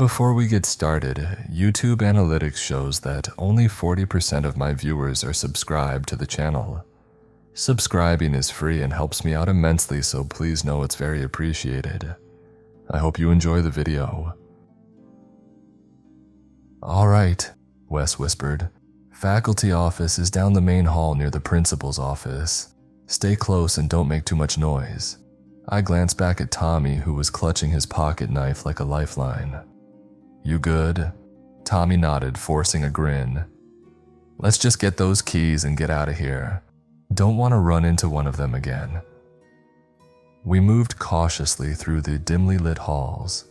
Before we get started, YouTube analytics shows that only 40% of my viewers are subscribed to the channel. Subscribing is free and helps me out immensely, so please know it's very appreciated. I hope you enjoy the video. Alright, Wes whispered. Faculty office is down the main hall near the principal's office. Stay close and don't make too much noise. I glanced back at Tommy, who was clutching his pocket knife like a lifeline. You good? Tommy nodded, forcing a grin. Let's just get those keys and get out of here. Don't want to run into one of them again. We moved cautiously through the dimly lit halls,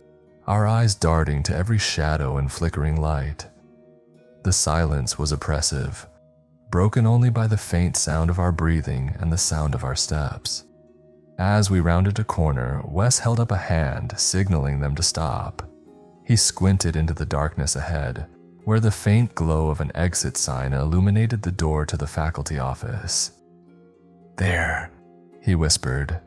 our eyes darting to every shadow and flickering light. The silence was oppressive, broken only by the faint sound of our breathing and the sound of our steps. As we rounded a corner, Wes held up a hand, signaling them to stop. He squinted into the darkness ahead, where the faint glow of an exit sign illuminated the door to the faculty office. There, he whispered.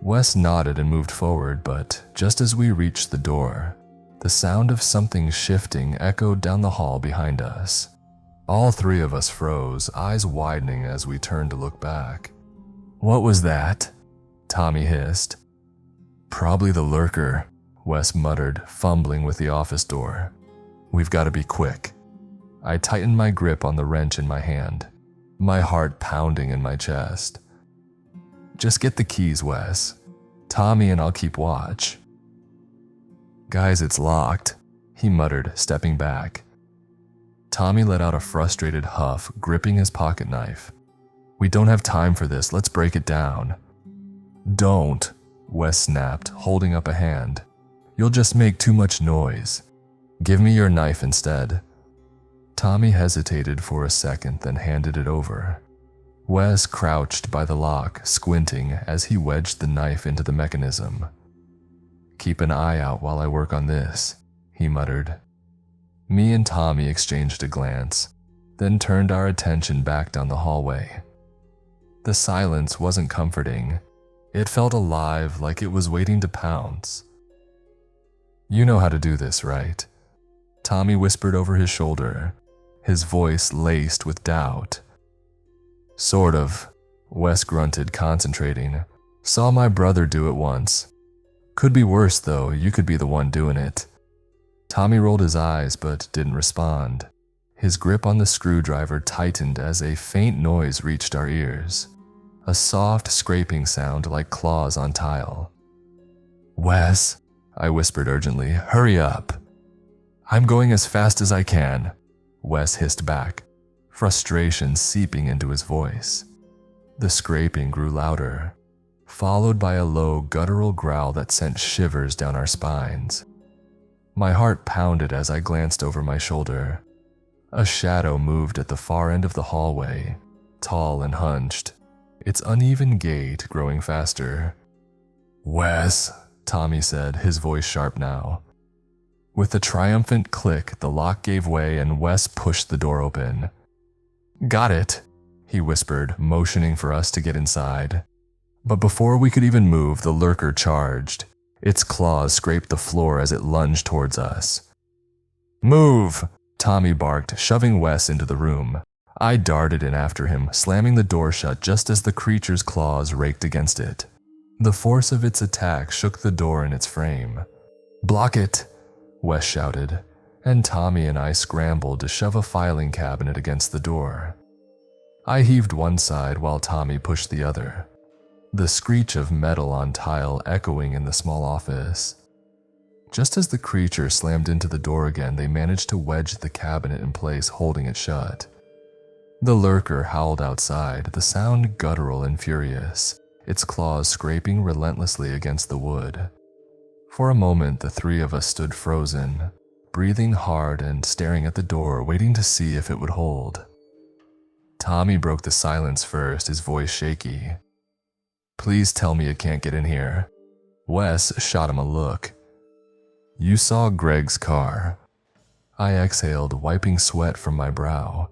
Wes nodded and moved forward, but just as we reached the door, the sound of something shifting echoed down the hall behind us. All three of us froze, eyes widening as we turned to look back. What was that? Tommy hissed. Probably the lurker, Wes muttered, fumbling with the office door. We've got to be quick. I tightened my grip on the wrench in my hand, my heart pounding in my chest. Just get the keys, Wes. Tommy and I'll keep watch. Guys, it's locked, he muttered, stepping back. Tommy let out a frustrated huff, gripping his pocket knife. We don't have time for this, let's break it down. Don't, Wes snapped, holding up a hand. You'll just make too much noise. Give me your knife instead. Tommy hesitated for a second, then handed it over. Wes crouched by the lock, squinting as he wedged the knife into the mechanism. Keep an eye out while I work on this, he muttered. Me and Tommy exchanged a glance, then turned our attention back down the hallway. The silence wasn't comforting. It felt alive, like it was waiting to pounce. You know how to do this, right? Tommy whispered over his shoulder, his voice laced with doubt. Sort of, Wes grunted, concentrating. Saw my brother do it once. Could be worse though, you could be the one doing it. Tommy rolled his eyes but didn't respond. His grip on the screwdriver tightened as a faint noise reached our ears. A soft scraping sound like claws on tile. Wes, I whispered urgently, hurry up. I'm going as fast as I can, Wes hissed back, frustration seeping into his voice. The scraping grew louder, followed by a low, guttural growl that sent shivers down our spines. My heart pounded as I glanced over my shoulder. A shadow moved at the far end of the hallway, tall and hunched, its uneven gait growing faster. Wes, Tommy said, his voice sharp now. With a triumphant click, the lock gave way and Wes pushed the door open. Got it, he whispered, motioning for us to get inside. But before we could even move, the lurker charged. Its claws scraped the floor as it lunged towards us. Move, Tommy barked, shoving Wes into the room. I darted in after him, slamming the door shut just as the creature's claws raked against it. The force of its attack shook the door in its frame. Block it, Wes shouted, and Tommy and I scrambled to shove a filing cabinet against the door. I heaved one side while Tommy pushed the other, the screech of metal on tile echoing in the small office. Just as the creature slammed into the door again, they managed to wedge the cabinet in place, holding it shut. The lurker howled outside, the sound guttural and furious, its claws scraping relentlessly against the wood. For a moment, the three of us stood frozen, breathing hard and staring at the door, waiting to see if it would hold. Tommy broke the silence first, his voice shaky. Please tell me it can't get in here. Wes shot him a look. You saw Greg's car. I exhaled, wiping sweat from my brow.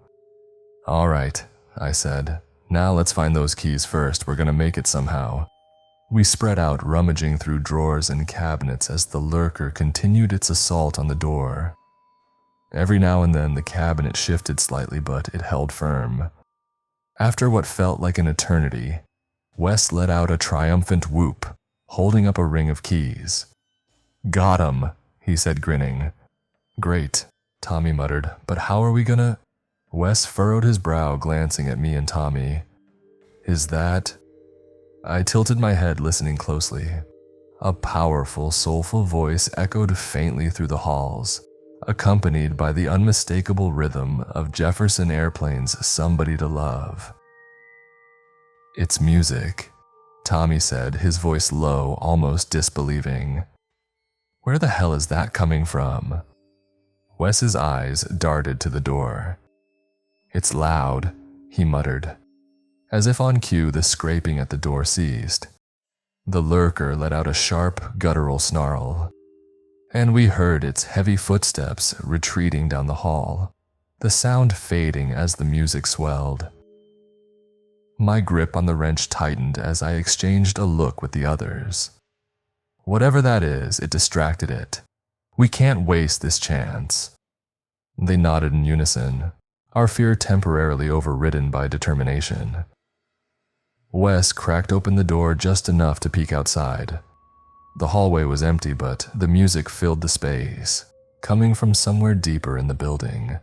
All right, I said. Now let's find those keys first. We're gonna make it somehow. We spread out, rummaging through drawers and cabinets as the lurker continued its assault on the door. Every now and then the cabinet shifted slightly, but it held firm. After what felt like an eternity, Wes let out a triumphant whoop, holding up a ring of keys. "Got 'em," he said, grinning. "Great," Tommy muttered, "but how are we gonna—" Wes furrowed his brow, glancing at me and Tommy. "Is that—" I tilted my head, listening closely. A powerful, soulful voice echoed faintly through the halls, accompanied by the unmistakable rhythm of Jefferson Airplane's "Somebody to Love." "It's music," Tommy said, his voice low, almost disbelieving. "Where the hell is that coming from?" Wes's eyes darted to the door. "It's loud," he muttered. As if on cue, the scraping at the door ceased. The lurker let out a sharp, guttural snarl, and we heard its heavy footsteps retreating down the hall, the sound fading as the music swelled. My grip on the wrench tightened as I exchanged a look with the others. "Whatever that is, it distracted it. We can't waste this chance." They nodded in unison, our fear temporarily overridden by determination. Wes cracked open the door just enough to peek outside. The hallway was empty, but the music filled the space, coming from somewhere deeper in the building.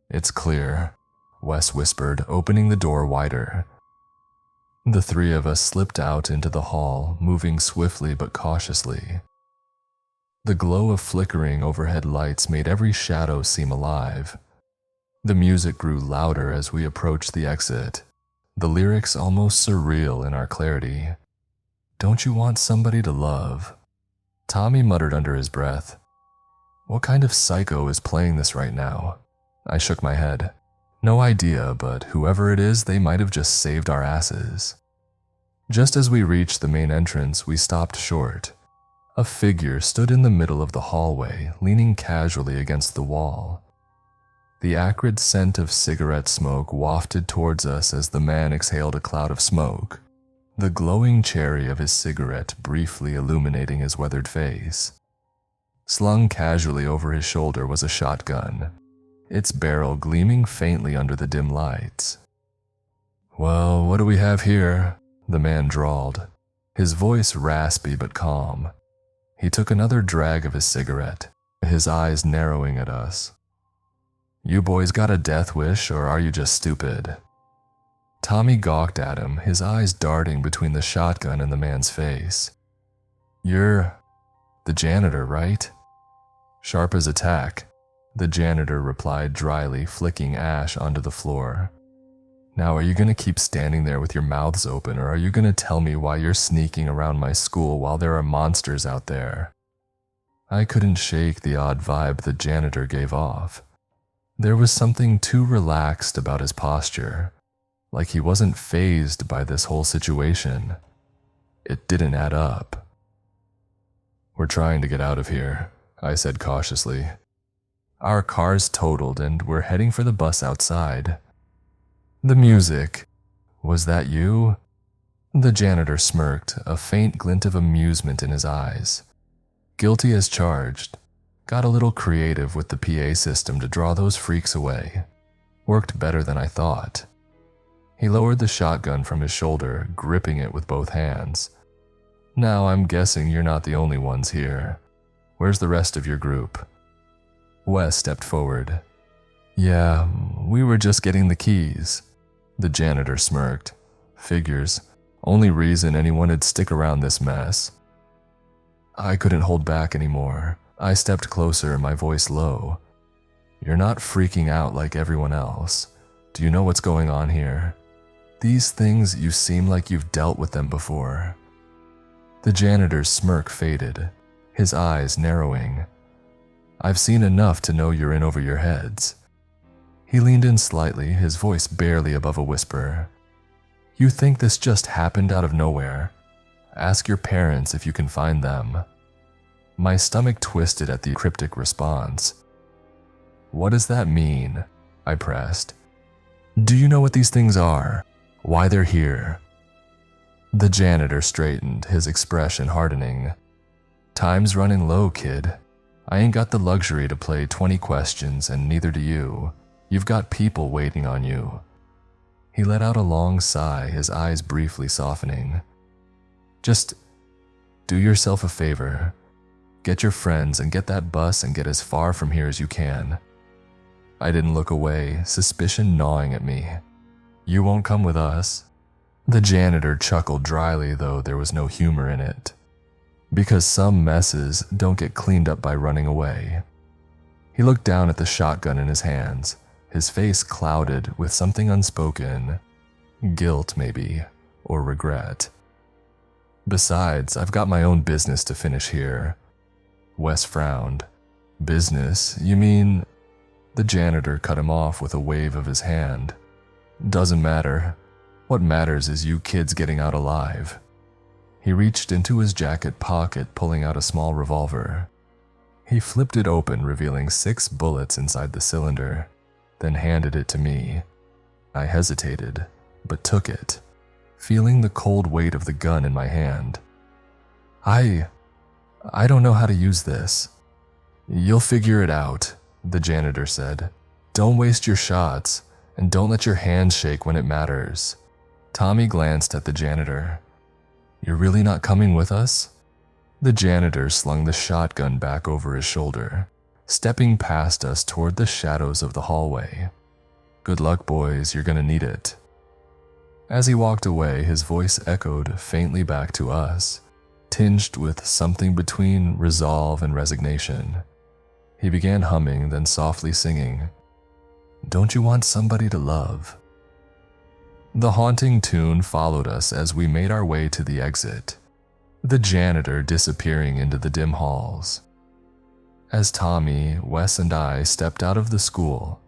"It's clear," Wes whispered, opening the door wider. The three of us slipped out into the hall, moving swiftly but cautiously. The glow of flickering overhead lights made every shadow seem alive. The music grew louder as we approached the exit, the lyrics almost surreal in our clarity. "Don't you want somebody to love?" Tommy muttered under his breath. "What kind of psycho is playing this right now?" I shook my head. "No idea, but whoever it is, they might have just saved our asses." Just as we reached the main entrance, we stopped short. A figure stood in the middle of the hallway, leaning casually against the wall. The acrid scent of cigarette smoke wafted towards us as the man exhaled a cloud of smoke, the glowing cherry of his cigarette briefly illuminating his weathered face. Slung casually over his shoulder was a shotgun, its barrel gleaming faintly under the dim lights. "Well, what do we have here?" the man drawled, his voice raspy but calm. He took another drag of his cigarette, his eyes narrowing at us. "You boys got a death wish, or are you just stupid?" Tommy gawked at him, his eyes darting between the shotgun and the man's face. "You're the janitor, right?" "Sharp as a tack," the janitor replied dryly, flicking ash onto the floor. "Now, are you going to keep standing there with your mouths open, or are you going to tell me why you're sneaking around my school while there are monsters out there?" I couldn't shake the odd vibe the janitor gave off. There was something too relaxed about his posture, like he wasn't fazed by this whole situation. It didn't add up. "We're trying to get out of here," I said cautiously. "Our car's totaled and we're heading for the bus outside." "The music. Was that you?" The janitor smirked, a faint glint of amusement in his eyes. "Guilty as charged. Got a little creative with the PA system to draw those freaks away. Worked better than I thought." He lowered the shotgun from his shoulder, gripping it with both hands. "Now I'm guessing you're not the only ones here. Where's the rest of your group?" Wes stepped forward. "Yeah, we were just getting the keys." The janitor smirked. "Figures. Only reason anyone'd stick around this mess." I couldn't hold back anymore. I stepped closer, my voice low. "You're not freaking out like everyone else. Do you know what's going on here? These things, you seem like you've dealt with them before." The janitor's smirk faded, his eyes narrowing. "I've seen enough to know you're in over your heads." He leaned in slightly, his voice barely above a whisper. "You think this just happened out of nowhere? Ask your parents if you can find them." My stomach twisted at the cryptic response. "What does that mean?" I pressed. "Do you know what these things are? Why they're here?" The janitor straightened, his expression hardening. "Time's running low, kid. I ain't got the luxury to play 20 questions, and neither do you. You've got people waiting on you." He let out a long sigh, his eyes briefly softening. "Just do yourself a favor. Get your friends and get that bus and get as far from here as you can." I didn't look away, suspicion gnawing at me. "You won't come with us?" The janitor chuckled dryly, though there was no humor in it. "Because some messes don't get cleaned up by running away." He looked down at the shotgun in his hands, his face clouded with something unspoken. Guilt, maybe, or regret. "Besides, I've got my own business to finish here." Wes frowned. "Business? You mean?" The janitor cut him off with a wave of his hand. "Doesn't matter. What matters is you kids getting out alive." He reached into his jacket pocket, pulling out a small revolver. He flipped it open, revealing 6 bullets inside the cylinder, then handed it to me. I hesitated, but took it, feeling the cold weight of the gun in my hand. I don't know how to use this." "You'll figure it out," the janitor said. "Don't waste your shots, and don't let your hands shake when it matters." Tommy glanced at the janitor. "You're really not coming with us?" The janitor slung the shotgun back over his shoulder, stepping past us toward the shadows of the hallway. "Good luck, boys, you're gonna need it." As he walked away, his voice echoed faintly back to us, tinged with something between resolve and resignation. He began humming, then softly singing, "Don't you want somebody to love?" The haunting tune followed us as we made our way to the exit, the janitor disappearing into the dim halls. As Tommy, Wes, and I stepped out of the school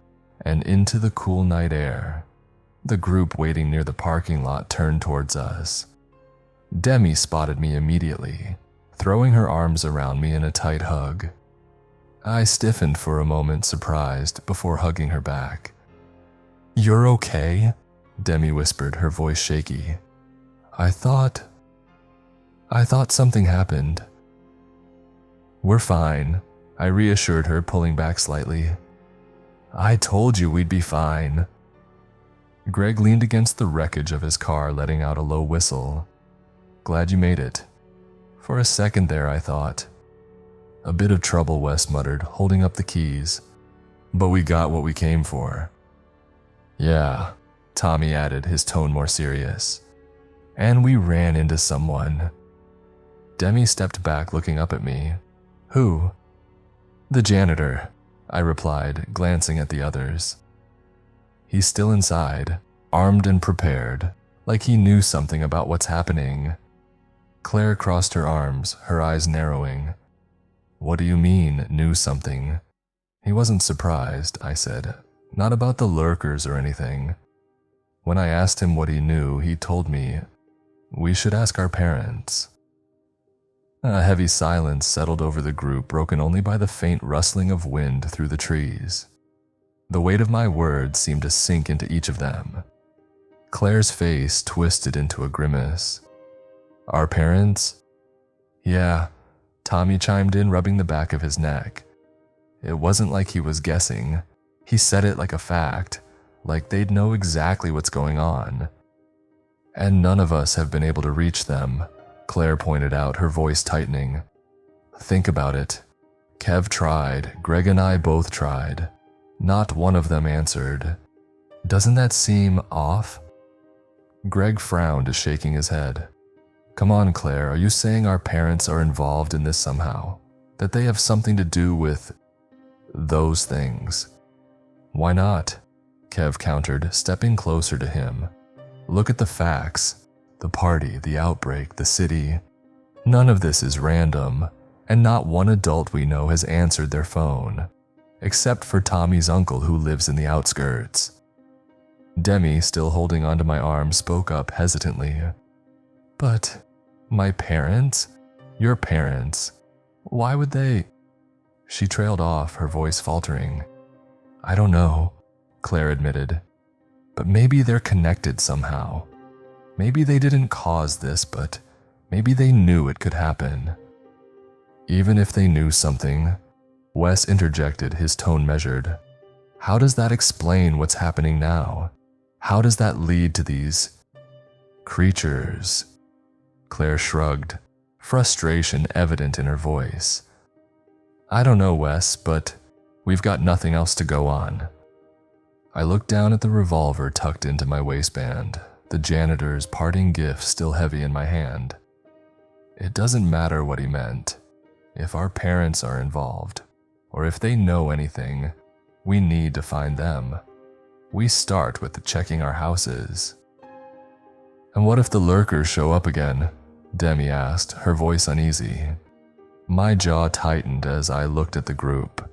and into the cool night air, the group waiting near the parking lot turned towards us. Demi spotted me immediately, throwing her arms around me in a tight hug. I stiffened for a moment, surprised, before hugging her back. "You're okay?" Demi whispered, her voice shaky. I thought something happened." "We're fine," I reassured her, pulling back slightly. "I told you we'd be fine." Greg leaned against the wreckage of his car, letting out a low whistle. "Glad you made it." For a second there, I thought. "A bit of trouble," Wes muttered, holding up the keys. "But we got what we came for." "Yeah," Tommy added, his tone more serious. "And we ran into someone." Demi stepped back, looking up at me. "Who?" "The janitor," I replied, glancing at the others. "He's still inside, armed and prepared, like he knew something about what's happening." Claire crossed her arms, her eyes narrowing. "What do you mean, knew something?" "He wasn't surprised," I said. "Not about the lurkers or anything. When I asked him what he knew, he told me, we should ask our parents." A heavy silence settled over the group, broken only by the faint rustling of wind through the trees. The weight of my words seemed to sink into each of them. Claire's face twisted into a grimace. "Our parents?" "Yeah," Tommy chimed in, rubbing the back of his neck. It wasn't like he was guessing. He said it like a fact, like they'd know exactly what's going on. "And none of us have been able to reach them," Claire pointed out, her voice tightening. "Think about it. Kev tried, Greg and I both tried. Not one of them answered. Doesn't that seem off?" Greg frowned, shaking his head. "Come on, Claire, are you saying our parents are involved in this somehow? That they have something to do with those things?" "Why not?" Kev countered, stepping closer to him. "Look at the facts. The party, the outbreak, the city. None of this is random, and not one adult we know has answered their phone, except for Tommy's uncle who lives in the outskirts." Demi, still holding onto my arm, spoke up hesitantly. "But my parents? Your parents? Why would they?" She trailed off, her voice faltering. "I don't know," Claire admitted. "But maybe they're connected somehow. Maybe they didn't cause this, but maybe they knew it could happen. Even if they knew something, Wes interjected, his tone measured. How does that explain what's happening now? How does that lead to these creatures? Claire shrugged, frustration evident in her voice. I don't know, Wes, but we've got nothing else to go on. I looked down at the revolver tucked into my waistband, the janitor's parting gift still heavy in my hand. It doesn't matter what he meant. If our parents are involved, or if they know anything, we need to find them. We start with checking our houses. And what if the lurkers show up again? Demi asked, her voice uneasy. My jaw tightened as I looked at the group.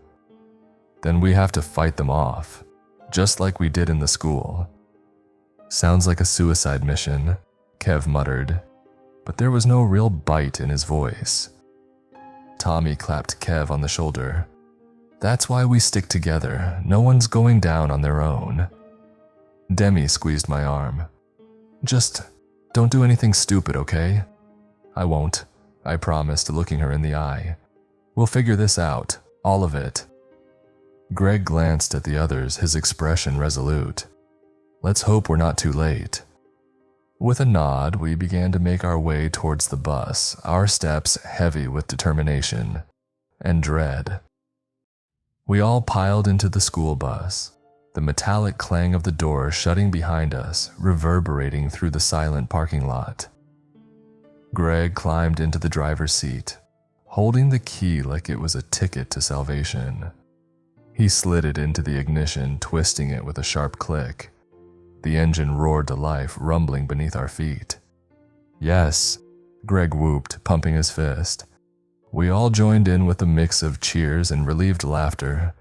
Then we have to fight them off, just like we did in the school. Sounds like a suicide mission, Kev muttered, but there was no real bite in his voice. Tommy clapped Kev on the shoulder. That's why we stick together. No one's going down on their own. Demi squeezed my arm. Just don't do anything stupid, okay? I won't, I promised, looking her in the eye. We'll figure this out, all of it. Greg glanced at the others, his expression resolute. Let's hope we're not too late. With a nod, we began to make our way towards the bus, our steps heavy with determination and dread. We all piled into the school bus, the metallic clang of the door shutting behind us, reverberating through the silent parking lot. Greg climbed into the driver's seat, holding the key like it was a ticket to salvation. He slid it into the ignition, twisting it with a sharp click. The engine roared to life, rumbling beneath our feet. Yes, Greg whooped, pumping his fist. We all joined in with a mix of cheers and relieved laughter,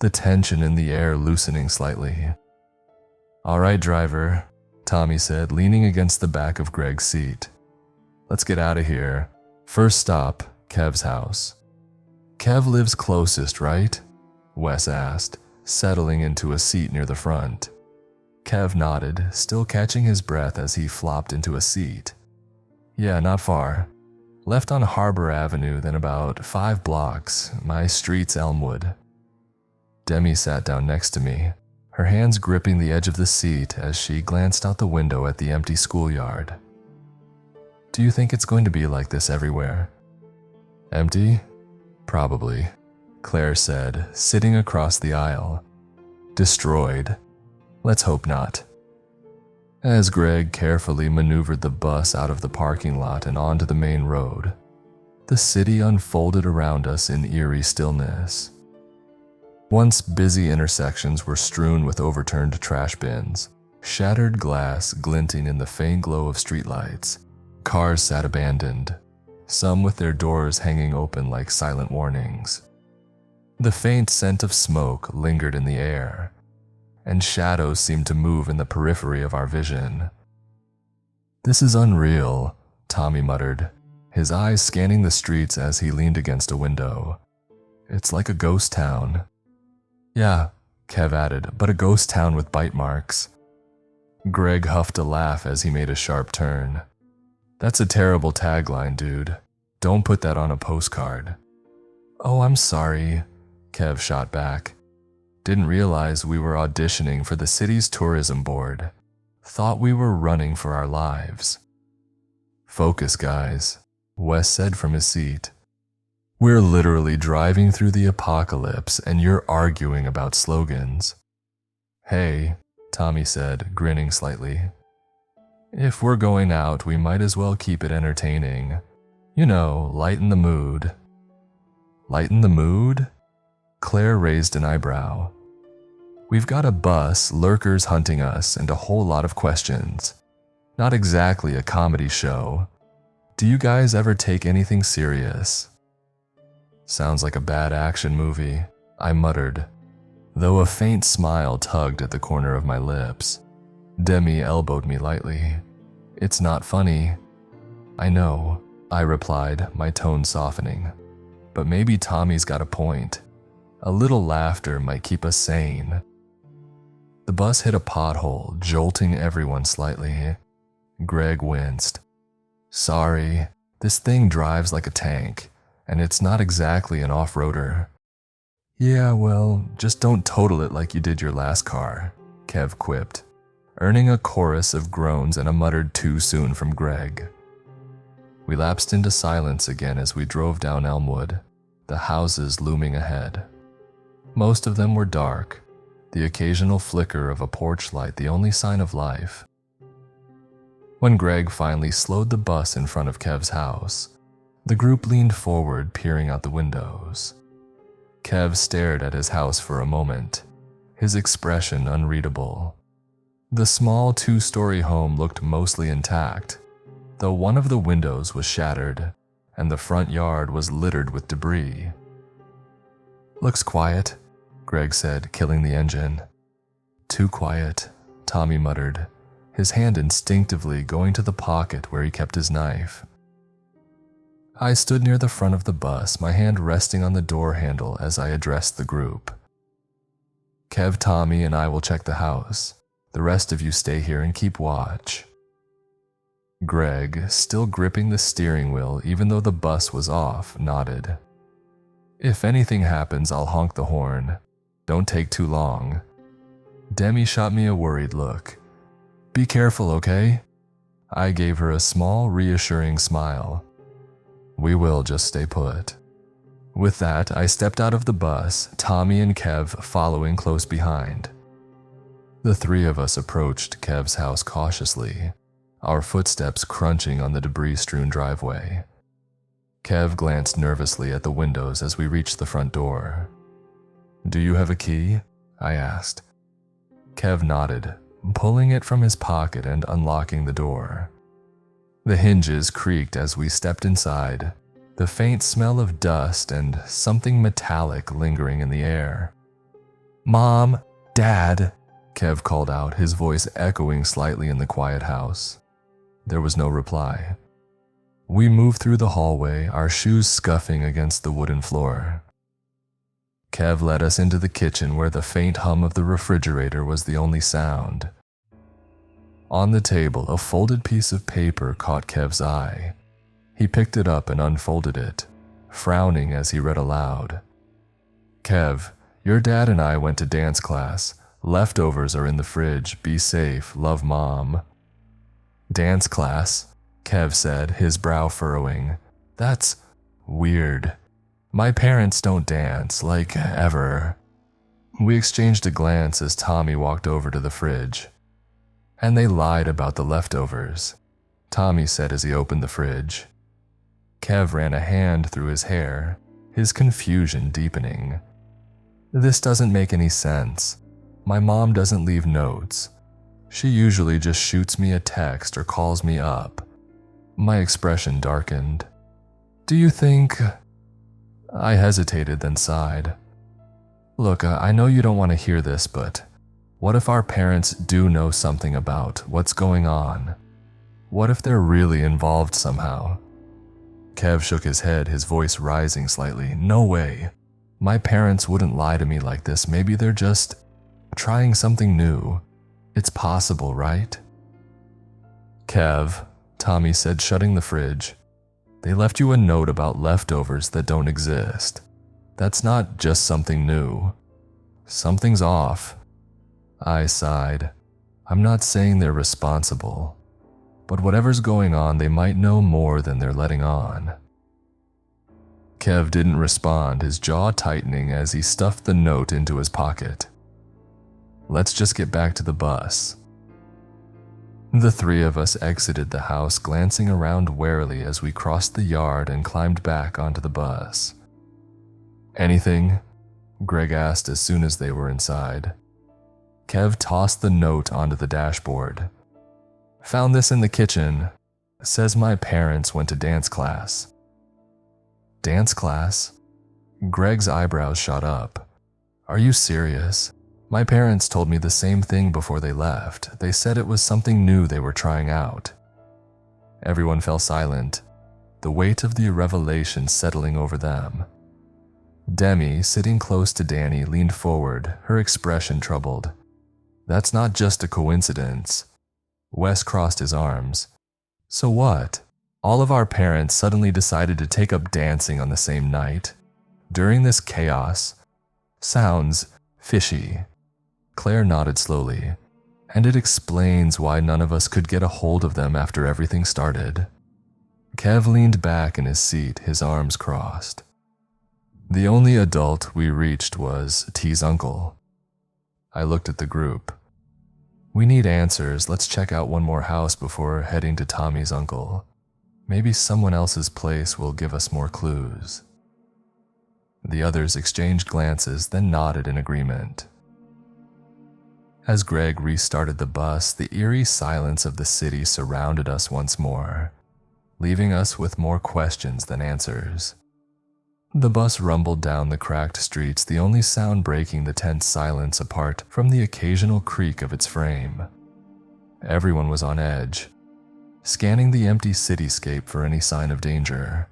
the tension in the air loosening slightly. All right, driver, Tommy said, leaning against the back of Greg's seat. Let's get out of here. First stop, Kev's house. Kev lives closest, right? Wes asked, settling into a seat near the front. Kev nodded, still catching his breath as he flopped into a seat. Yeah, not far. Left on Harbor Avenue, then about 5 blocks. My street's Elmwood. Demi sat down next to me, her hands gripping the edge of the seat as she glanced out the window at the empty schoolyard. Do you think it's going to be like this everywhere? Empty? Probably, Claire said, sitting across the aisle. Destroyed. Let's hope not. As Greg carefully maneuvered the bus out of the parking lot and onto the main road, the city unfolded around us in eerie stillness. Once busy intersections were strewn with overturned trash bins, shattered glass glinting in the faint glow of streetlights. Cars sat abandoned, some with their doors hanging open like silent warnings. The faint scent of smoke lingered in the air, and shadows seemed to move in the periphery of our vision. This is unreal, Tommy muttered, his eyes scanning the streets as he leaned against a window. It's like a ghost town. Yeah, Kev added, but a ghost town with bite marks. Greg huffed a laugh as he made a sharp turn. That's a terrible tagline, dude. Don't put that on a postcard. Oh, I'm sorry, Kev shot back. Didn't realize we were auditioning for the city's tourism board. Thought we were running for our lives. Focus, guys, Wes said from his seat. We're literally driving through the apocalypse and you're arguing about slogans. Hey, Tommy said, grinning slightly. If we're going out, we might as well keep it entertaining. You know, lighten the mood. Lighten the mood? Claire raised an eyebrow. We've got a bus, lurkers hunting us, and a whole lot of questions. Not exactly a comedy show. Do you guys ever take anything serious? Sounds like a bad action movie, I muttered, though a faint smile tugged at the corner of my lips. Demi elbowed me lightly. It's not funny. I know, I replied, my tone softening. But maybe Tommy's got a point. A little laughter might keep us sane. The bus hit a pothole, jolting everyone slightly. Greg winced. Sorry, this thing drives like a tank, and it's not exactly an off-roader. Yeah, well, just don't total it like you did your last car, Kev quipped, earning a chorus of groans and a muttered too soon from Greg. We lapsed into silence again as we drove down Elmwood, the houses looming ahead. Most of them were dark, the occasional flicker of a porch light the only sign of life. When Greg finally slowed the bus in front of Kev's house, the group leaned forward, peering out the windows. Kev stared at his house for a moment, his expression unreadable. The small two-story home looked mostly intact, though one of the windows was shattered, and the front yard was littered with debris. Looks quiet, Greg said, killing the engine. Too quiet, Tommy muttered, his hand instinctively going to the pocket where he kept his knife. I stood near the front of the bus, my hand resting on the door handle as I addressed the group. Kev, Tommy, and I will check the house. The rest of you stay here and keep watch. Greg, still gripping the steering wheel even though the bus was off, nodded. If anything happens, I'll honk the horn. Don't take too long. Demi shot me a worried look. Be careful, okay? I gave her a small, reassuring smile. We will, just stay put. With that, I stepped out of the bus, Tommy and Kev following close behind. The three of us approached Kev's house cautiously, our footsteps crunching on the debris-strewn driveway. Kev glanced nervously at the windows as we reached the front door. Do you have a key? I asked. Kev nodded, pulling it from his pocket and unlocking the door. The hinges creaked as we stepped inside, the faint smell of dust and something metallic lingering in the air. Mom, Dad, Kev called out, his voice echoing slightly in the quiet house. There was no reply. We moved through the hallway, our shoes scuffing against the wooden floor. Kev led us into the kitchen where the faint hum of the refrigerator was the only sound. On the table, a folded piece of paper caught Kev's eye. He picked it up and unfolded it, frowning as he read aloud. Kev, your dad and I went to dance class. Leftovers are in the fridge. Be safe. Love, Mom. Dance class, Kev said, his brow furrowing. That's weird. My parents don't dance, like, ever. We exchanged a glance as Tommy walked over to the fridge. And they lied about the leftovers, Tommy said as he opened the fridge. Kev ran a hand through his hair, his confusion deepening. This doesn't make any sense. My mom doesn't leave notes. She usually just shoots me a text or calls me up. My expression darkened. Do you think... I hesitated, then sighed. Look, I know you don't want to hear this, but what if our parents do know something about what's going on? What if they're really involved somehow? Kev shook his head, his voice rising slightly. No way. My parents wouldn't lie to me like this. Maybe they're just trying something new. It's possible, right? Kev, Tommy said, shutting the fridge. They left you a note about leftovers that don't exist. That's not just something new. Something's off. I sighed. I'm not saying they're responsible, but whatever's going on, they might know more than they're letting on. Kev didn't respond, his jaw tightening as he stuffed the note into his pocket. Let's just get back to the bus. The three of us exited the house, glancing around warily as we crossed the yard and climbed back onto the bus. Anything? Greg asked as soon as they were inside. Kev tossed the note onto the dashboard. Found this in the kitchen. Says my parents went to dance class. Dance class? Greg's eyebrows shot up. Are you serious? My parents told me the same thing before they left. They said it was something new they were trying out. Everyone fell silent, the weight of the revelation settling over them. Demi, sitting close to Danny, leaned forward, her expression troubled. That's not just a coincidence. Wes crossed his arms. So what? All of our parents suddenly decided to take up dancing on the same night. During this chaos. Sounds fishy. Claire nodded slowly, and it explains why none of us could get a hold of them after everything started. Kev leaned back in his seat, his arms crossed. The only adult we reached was T's uncle. I looked at the group. We need answers. Let's check out one more house before heading to Tommy's uncle. Maybe someone else's place will give us more clues. The others exchanged glances, then nodded in agreement. As Greg restarted the bus, the eerie silence of the city surrounded us once more, leaving us with more questions than answers. The bus rumbled down the cracked streets, the only sound breaking the tense silence apart from the occasional creak of its frame. Everyone was on edge, scanning the empty cityscape for any sign of danger.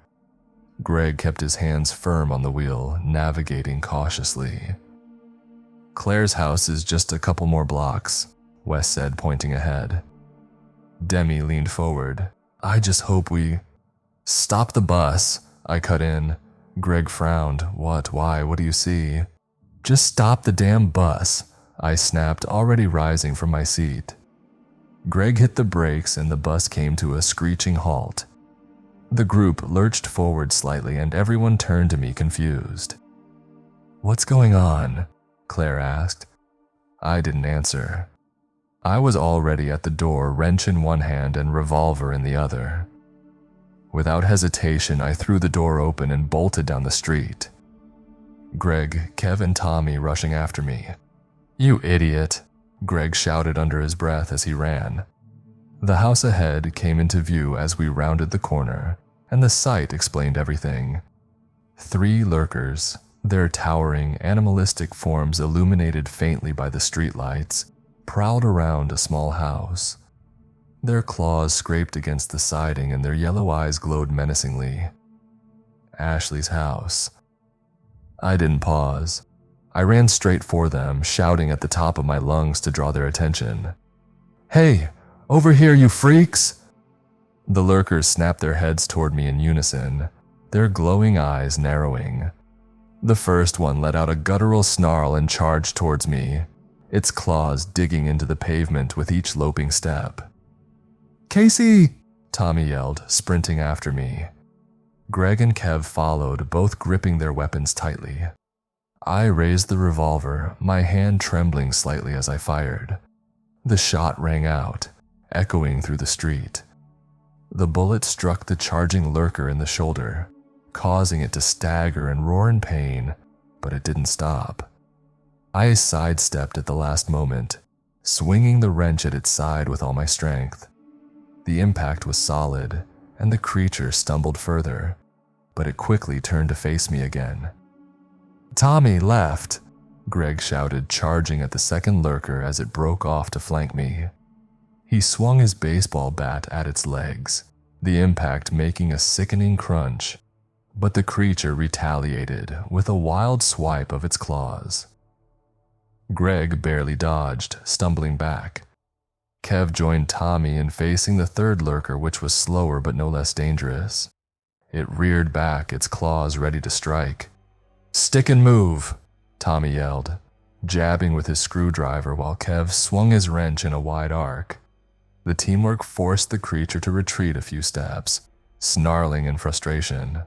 Greg kept his hands firm on the wheel, navigating cautiously. Claire's house is just a couple more blocks, Wes said, pointing ahead. Demi leaned forward. I just hope we... Stop the bus, I cut in. Greg frowned. What? Why? What do you see? Just stop the damn bus, I snapped, already rising from my seat. Greg hit the brakes and the bus came to a screeching halt. The group lurched forward slightly and everyone turned to me confused. What's going on? Claire asked. I didn't answer. I was already at the door, wrench in one hand and revolver in the other. Without hesitation, I threw the door open and bolted down the street. Greg, Kev, and Tommy rushing after me. You idiot, Greg shouted under his breath as he ran. The house ahead came into view as we rounded the corner, and the sight explained everything. 3 lurkers, their towering, animalistic forms illuminated faintly by the streetlights, prowled around a small house. Their claws scraped against the siding and their yellow eyes glowed menacingly. Ashley's house. I didn't pause. I ran straight for them, shouting at the top of my lungs to draw their attention. Hey, over here, you freaks! The lurkers snapped their heads toward me in unison, their glowing eyes narrowing. The first one let out a guttural snarl and charged towards me, its claws digging into the pavement with each loping step. Casey! Tommy yelled, sprinting after me. Greg and Kev followed, both gripping their weapons tightly. I raised the revolver, my hand trembling slightly as I fired. The shot rang out, echoing through the street. The bullet struck the charging lurker in the shoulder, causing it to stagger and roar in pain, but it didn't stop. I sidestepped at the last moment, swinging the wrench at its side with all my strength. The impact was solid, and the creature stumbled further, but it quickly turned to face me again. Tommy, left! Greg shouted, charging at the second lurker as it broke off to flank me. He swung his baseball bat at its legs, the impact making a sickening crunch, but the creature retaliated with a wild swipe of its claws. Greg barely dodged, stumbling back. Kev joined Tommy in facing the third lurker, which was slower but no less dangerous. It reared back, its claws ready to strike. Stick and move, Tommy yelled, jabbing with his screwdriver while Kev swung his wrench in a wide arc. The teamwork forced the creature to retreat a few steps, snarling in frustration.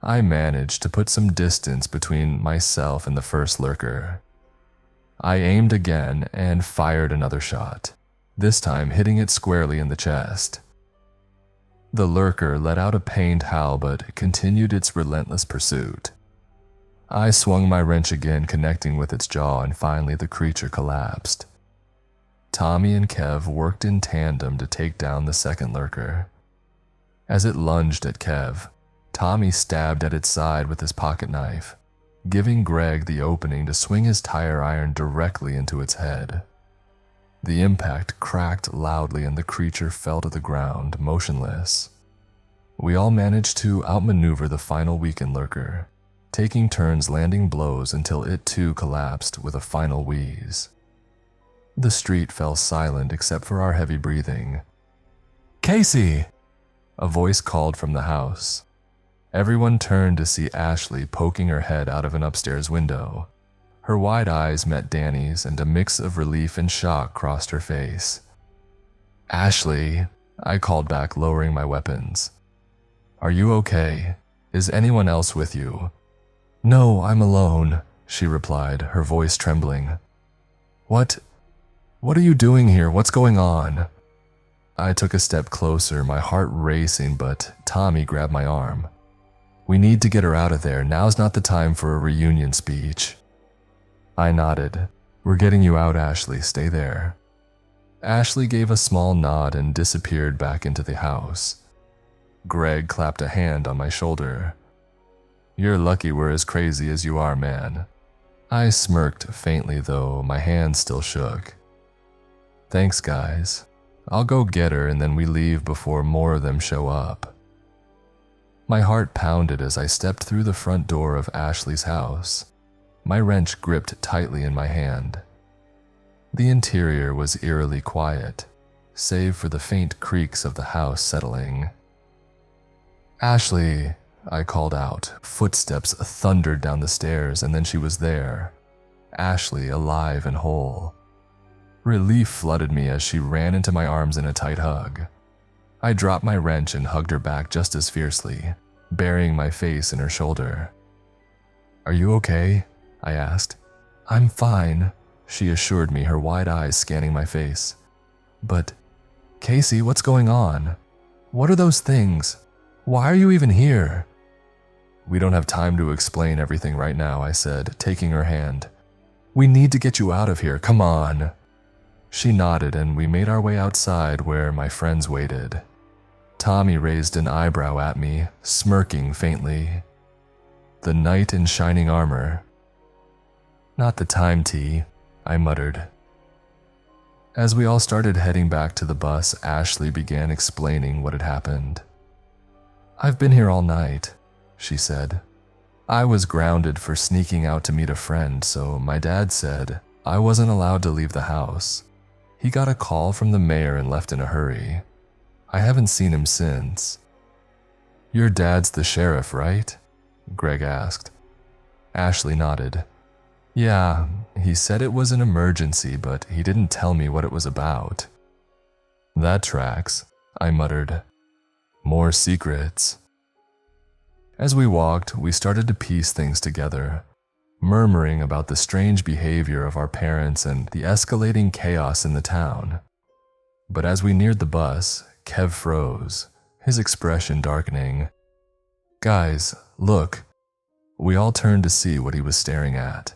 I managed to put some distance between myself and the first lurker. I aimed again and fired another shot, this time hitting it squarely in the chest. The lurker let out a pained howl but continued its relentless pursuit. I swung my wrench again, connecting with its jaw, and finally the creature collapsed. Tommy and Kev worked in tandem to take down the second lurker. As it lunged at Kev, Tommy stabbed at its side with his pocket knife, giving Greg the opening to swing his tire iron directly into its head. The impact cracked loudly and the creature fell to the ground, motionless. We all managed to outmaneuver the final weakened lurker, taking turns landing blows until it too collapsed with a final wheeze. The street fell silent except for our heavy breathing. "Casey!" A voice called from the house. Everyone turned to see Ashley poking her head out of an upstairs window. Her wide eyes met Danny's, and a mix of relief and shock crossed her face. "Ashley," I called back, lowering my weapons. "Are you okay? Is anyone else with you?" "No, I'm alone," she replied, her voice trembling. What are you doing here? What's going on?" I took a step closer, my heart racing, but Tommy grabbed my arm. "We need to get her out of there. Now's not the time for a reunion speech." I nodded. "We're getting you out, Ashley. Stay there." Ashley gave a small nod and disappeared back into the house. Greg clapped a hand on my shoulder. "You're lucky we're as crazy as you are, man." I smirked faintly, though my hand still shook. "Thanks, guys. I'll go get her and then we leave before more of them show up." My heart pounded as I stepped through the front door of Ashley's house, my wrench gripped tightly in my hand. The interior was eerily quiet, save for the faint creaks of the house settling. "Ashley," I called out. Footsteps thundered down the stairs, and then she was there. Ashley, alive and whole. Relief flooded me as she ran into my arms in a tight hug. I dropped my wrench and hugged her back just as fiercely, burying my face in her shoulder. "Are you okay?" I asked. "I'm fine," she assured me, her wide eyes scanning my face. "But, Casey, what's going on? What are those things? Why are you even here?" "We don't have time to explain everything right now," I said, taking her hand. "We need to get you out of here, come on." She nodded and we made our way outside where my friends waited. Tommy raised an eyebrow at me, smirking faintly. "The knight in shining armor." "Not the time, T," I muttered. As we all started heading back to the bus, Ashley began explaining what had happened. "I've been here all night," she said. "I was grounded for sneaking out to meet a friend, so my dad said I wasn't allowed to leave the house. He got a call from the mayor and left in a hurry. I haven't seen him since." "Your dad's the sheriff, right?" Greg asked. Ashley nodded. "Yeah, he said it was an emergency, but he didn't tell me what it was about." "That tracks," I muttered. "More secrets." As we walked, we started to piece things together, murmuring about the strange behavior of our parents and the escalating chaos in the town. But as we neared the bus, Kev froze, his expression darkening. "Guys, look." We all turned to see what he was staring at.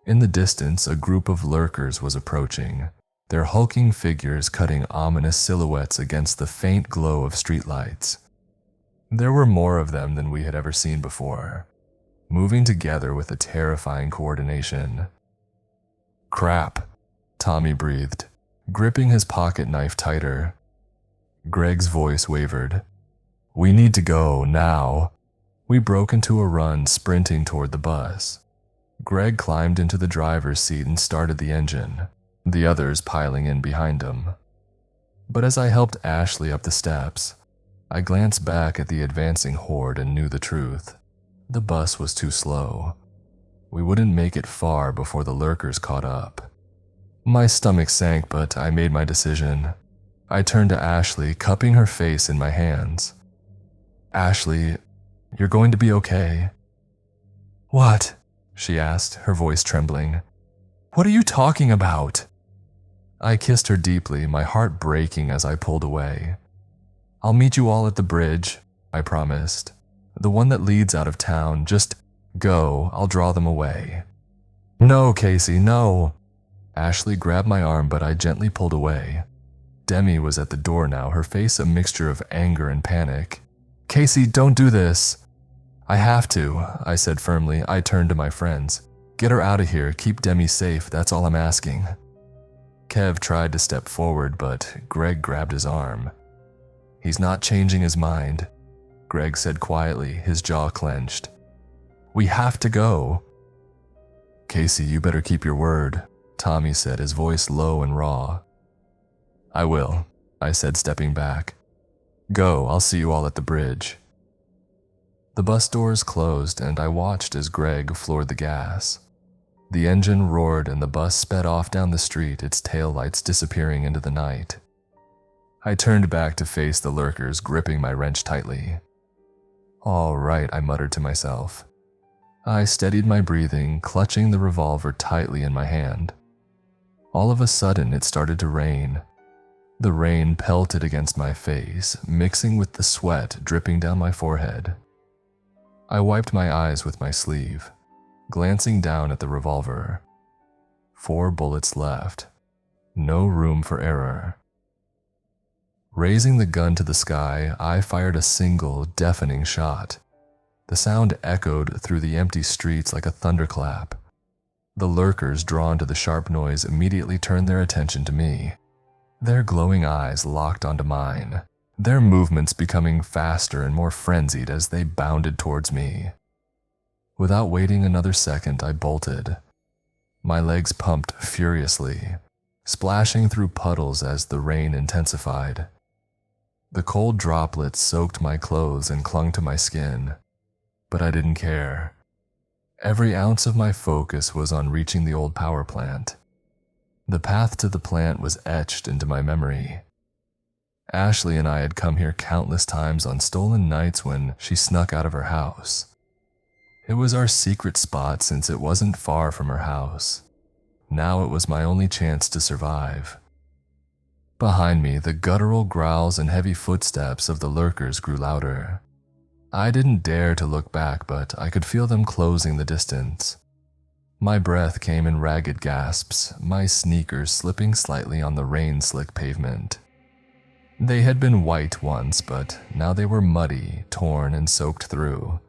In the distance, a group of lurkers was approaching, their hulking figures cutting ominous silhouettes against the faint glow of streetlights. There were more of them than we had ever seen before, moving together with a terrifying coordination. "Crap," Tommy breathed, gripping his pocket knife tighter. Greg's voice wavered. "We need to go, now." We broke into a run, sprinting toward the bus. Greg climbed into the driver's seat and started the engine, the others piling in behind him. But as I helped Ashley up the steps, I glanced back at the advancing horde and knew the truth. The bus was too slow. We wouldn't make it far before the lurkers caught up. My stomach sank, but I made my decision. I turned to Ashley, cupping her face in my hands. "Ashley, you're going to be okay." "What?" she asked, her voice trembling. "What are you talking about?" I kissed her deeply, my heart breaking as I pulled away. "I'll meet you all at the bridge," I promised. "The one that leads out of town. Just go, I'll draw them away." "No, Casey, no." Ashley grabbed my arm, but I gently pulled away. Demi was at the door now, her face a mixture of anger and panic. "Casey, don't do this." "I have to," I said firmly. I turned to my friends. "Get her out of here, keep Demi safe, that's all I'm asking." Kev tried to step forward, but Greg grabbed his arm. "He's not changing his mind," Greg said quietly, his jaw clenched. "We have to go." "Casey, you better keep your word," Tommy said, his voice low and raw. "I will," I said, stepping back. "Go, I'll see you all at the bridge." The bus doors closed and I watched as Greg floored the gas. The engine roared and the bus sped off down the street, its taillights disappearing into the night. I turned back to face the lurkers, gripping my wrench tightly. "All right," I muttered to myself. I steadied my breathing, clutching the revolver tightly in my hand. All of a sudden, it started to rain. The rain pelted against my face, mixing with the sweat dripping down my forehead. I wiped my eyes with my sleeve, glancing down at the revolver. 4 bullets left. No room for error. Raising the gun to the sky, I fired a single, deafening shot. The sound echoed through the empty streets like a thunderclap. The lurkers, drawn to the sharp noise, immediately turned their attention to me. Their glowing eyes locked onto mine, their movements becoming faster and more frenzied as they bounded towards me. Without waiting another second, I bolted. My legs pumped furiously, splashing through puddles as the rain intensified. The cold droplets soaked my clothes and clung to my skin, but I didn't care. Every ounce of my focus was on reaching the old power plant. The path to the plant was etched into my memory. Ashley and I had come here countless times on stolen nights when she snuck out of her house. It was our secret spot since it wasn't far from her house. Now it was my only chance to survive. Behind me, the guttural growls and heavy footsteps of the lurkers grew louder. I didn't dare to look back, but I could feel them closing the distance. My breath came in ragged gasps, my sneakers slipping slightly on the rain-slick pavement. They had been white once, but now they were muddy, torn, and soaked through.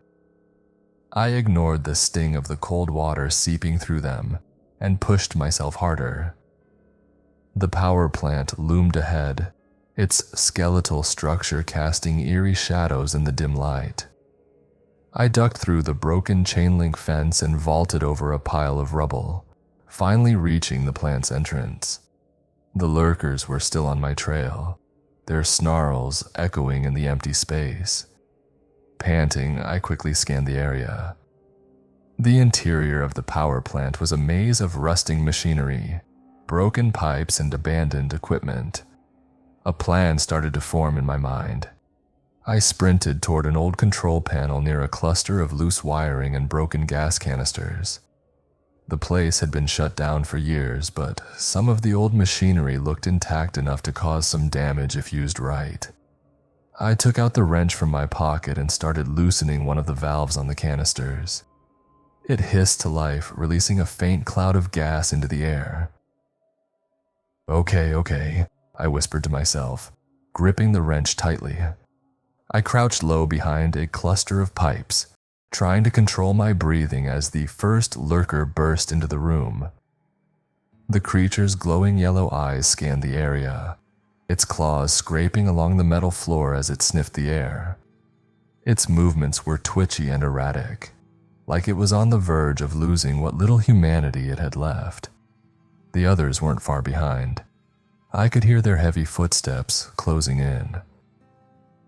I ignored the sting of the cold water seeping through them and pushed myself harder. The power plant loomed ahead, its skeletal structure casting eerie shadows in the dim light. I ducked through the broken chain-link fence and vaulted over a pile of rubble, finally reaching the plant's entrance. The lurkers were still on my trail, their snarls echoing in the empty space. Panting, I quickly scanned the area. The interior of the power plant was a maze of rusting machinery, broken pipes, and abandoned equipment. A plan started to form in my mind. I sprinted toward an old control panel near a cluster of loose wiring and broken gas canisters. The place had been shut down for years, but some of the old machinery looked intact enough to cause some damage if used right. I took out the wrench from my pocket and started loosening one of the valves on the canisters. It hissed to life, releasing a faint cloud of gas into the air. Okay, I whispered to myself, gripping the wrench tightly. I crouched low behind a cluster of pipes, trying to control my breathing as the first lurker burst into the room. The creature's glowing yellow eyes scanned the area, its claws scraping along the metal floor as it sniffed the air. Its movements were twitchy and erratic, like it was on the verge of losing what little humanity it had left. The others weren't far behind. I could hear their heavy footsteps closing in.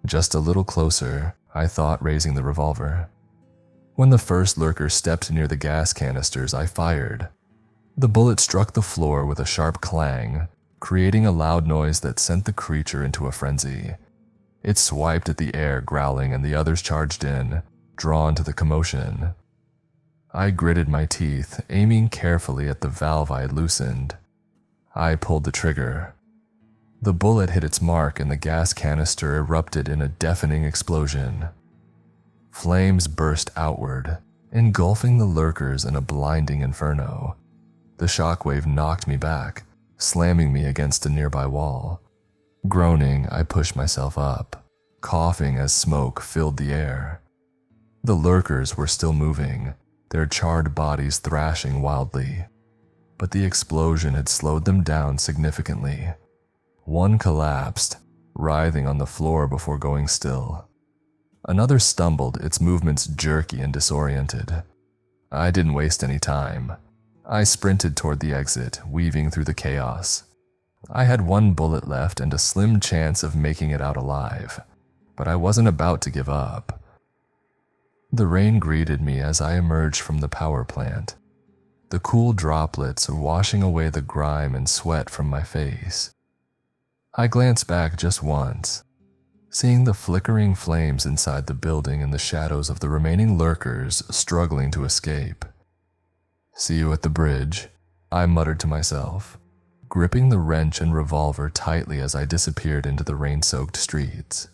Just a little closer, I thought, raising the revolver. When the first lurker stepped near the gas canisters, I fired. The bullet struck the floor with a sharp clang, creating a loud noise that sent the creature into a frenzy. It swiped at the air, growling, and the others charged in, drawn to the commotion. I gritted my teeth, aiming carefully at the valve I had loosened. I pulled the trigger. The bullet hit its mark and the gas canister erupted in a deafening explosion. Flames burst outward, engulfing the lurkers in a blinding inferno. The shockwave knocked me back, slamming me against a nearby wall. Groaning, I pushed myself up, coughing as smoke filled the air. The lurkers were still moving, their charred bodies thrashing wildly, but the explosion had slowed them down significantly. One collapsed, writhing on the floor before going still. Another stumbled, its movements jerky and disoriented. I didn't waste any time. I sprinted toward the exit, weaving through the chaos. I had one bullet left and a slim chance of making it out alive, but I wasn't about to give up. The rain greeted me as I emerged from the power plant, the cool droplets washing away the grime and sweat from my face. I glanced back just once, seeing the flickering flames inside the building and the shadows of the remaining lurkers struggling to escape. "See you at the bridge," I muttered to myself, gripping the wrench and revolver tightly as I disappeared into the rain-soaked streets.